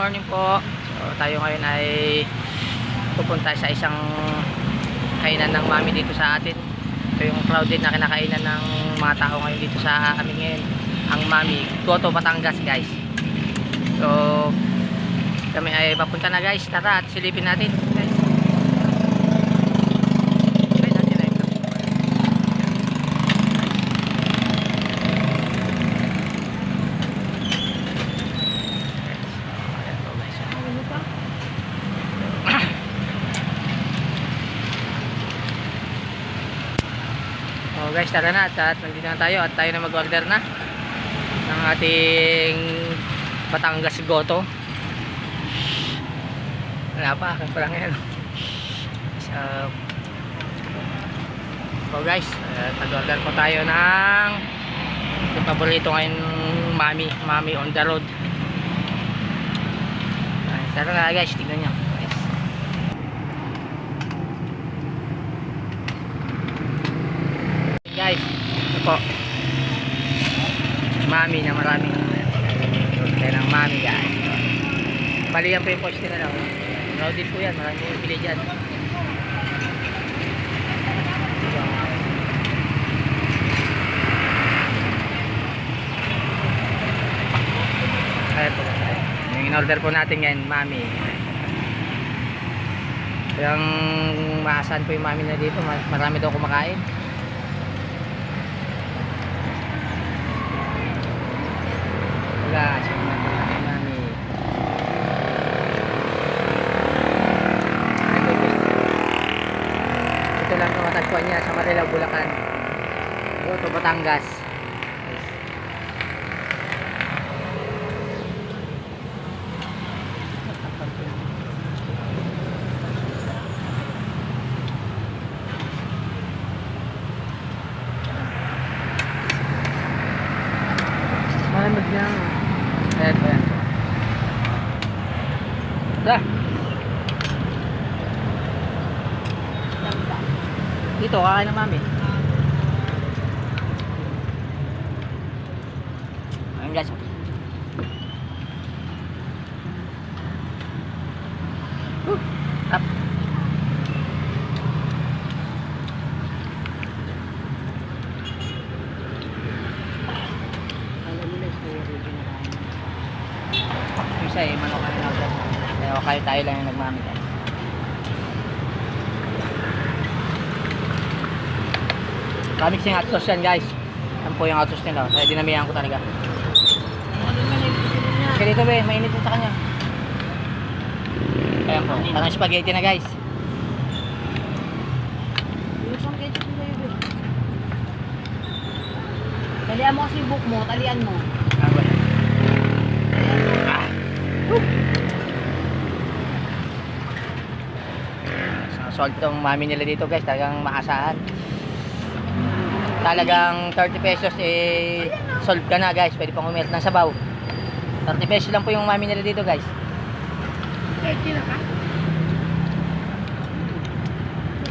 morning po. So tayo ngayon ay pupunta sa isang kainan ng mami dito sa atin. Ito yung crowded na kinakainan ng mga tao ngayon dito sa amin ngayon. Ang Mami Goto Batangas, guys. So kami ay papunta na, guys. Tara at silipin natin, guys. Oh guys, tara na at nandito na tayo at tayo na mag-order na ng ating Batangas Goto. Wala pa, akin pa lang yan. So guys, nag-order po tayo ng yung paborito ngayon, Mami on the road. Tara na guys, tignan nyo. Guys, ito po Mami na maraming kaya ng Mami, guys. Bali yan po yung poste na lang. Crowded po yan, maraming yung pili dyan. Ayan po, yung in-order po natin yan, Mami. Yung maasahan po yung Mami na dito, marami daw kumakain. Guys, yung Mami. Ito lang yung matagpuan niya sa Marilao, Bulacan. Ito, Batangas. Malamig niya. Ayan po yan. Da. Dito, kakain na Mami. Ayan guys. Up. Isa eh, manok kami na order. Kaya kayo tayo lang yung nagmami guys. Kamix yung hot sauce yan guys. Yan po yung hot sauce nila. Kaya dinamihan ko talaga. Kaya dito be, mainit din sa kanya. Ayan po, parang spaghetti na guys. Talian mo kasi yung book mo, talian mo. Sold tong Mami nila dito guys, talagang maasahan. Talagang 30 pesos eh sold ka na guys, pwede pang umirit ng sabaw. 30 pesos lang po yung Mami nila dito guys. 30 na ka?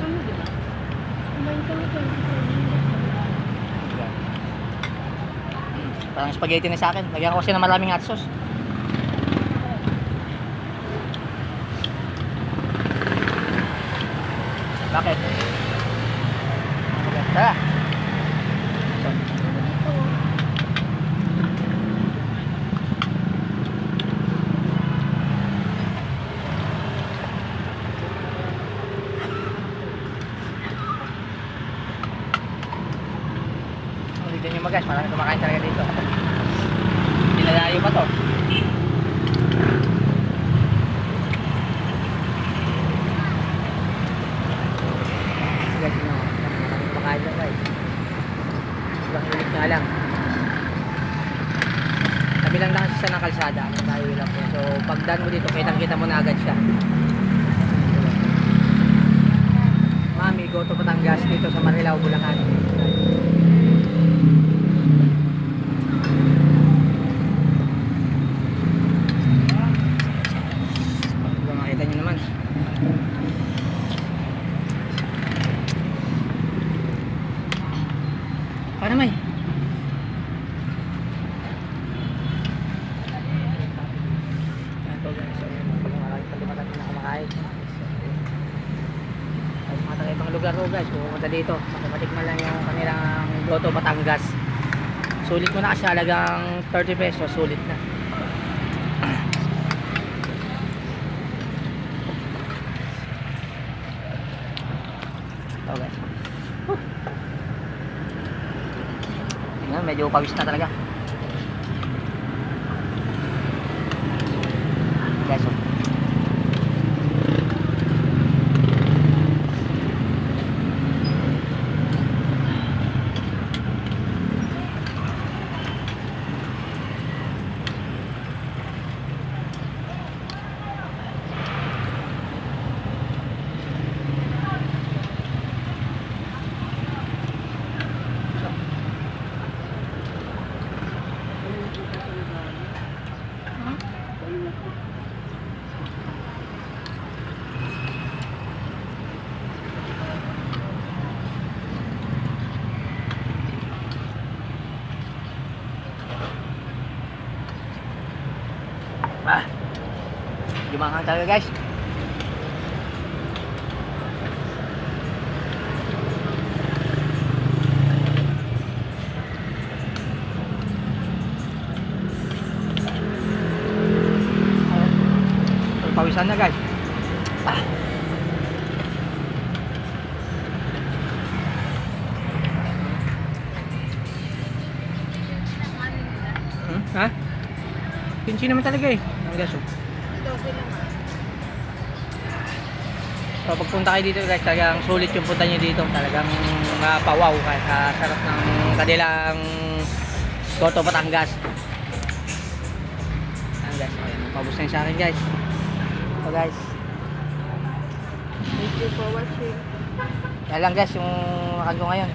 Ano diba? Kumain kami 24. Parang spaghetti na sa akin, lagyan ko kasi ng maraming hot sauce. Bakit? Tara. Dito nyo guys, marami kumakain talaga dito. Dinalayo pa to. Guys, no, marami kumakain lang guys. Ibang ulit nga lang. Sabi lang kasi siya ng kalsada, tayo lang po. So pagdan mo dito, kitang-kita mo na agad siya. Mami Goto Batangas dito sa Marilao, Bulacan. Makita nyo naman. Paano may? Ito guys. ibang lugar ho guys, pumunta dito matikman lang yung kanilang Goto Batangas. Sulit mo na kasi halagang 30 pesos, sulit na. Ito guys, tingnan, medyo pawis na talaga guys. Jumanghang talaga guys. Pawisan na guys. Ha? Pinchi naman talaga eh. Ang gaso. So pagpunta kayo dito guys, talagang sulit yung punta nyo dito. Talagang mapawaw ka sa sarap ng kanilang Goto Batangas. Ayan guys, pabos na yun sa akin guys. So guys, Thank you for watching. yan lang guys yung makan ko ngayon.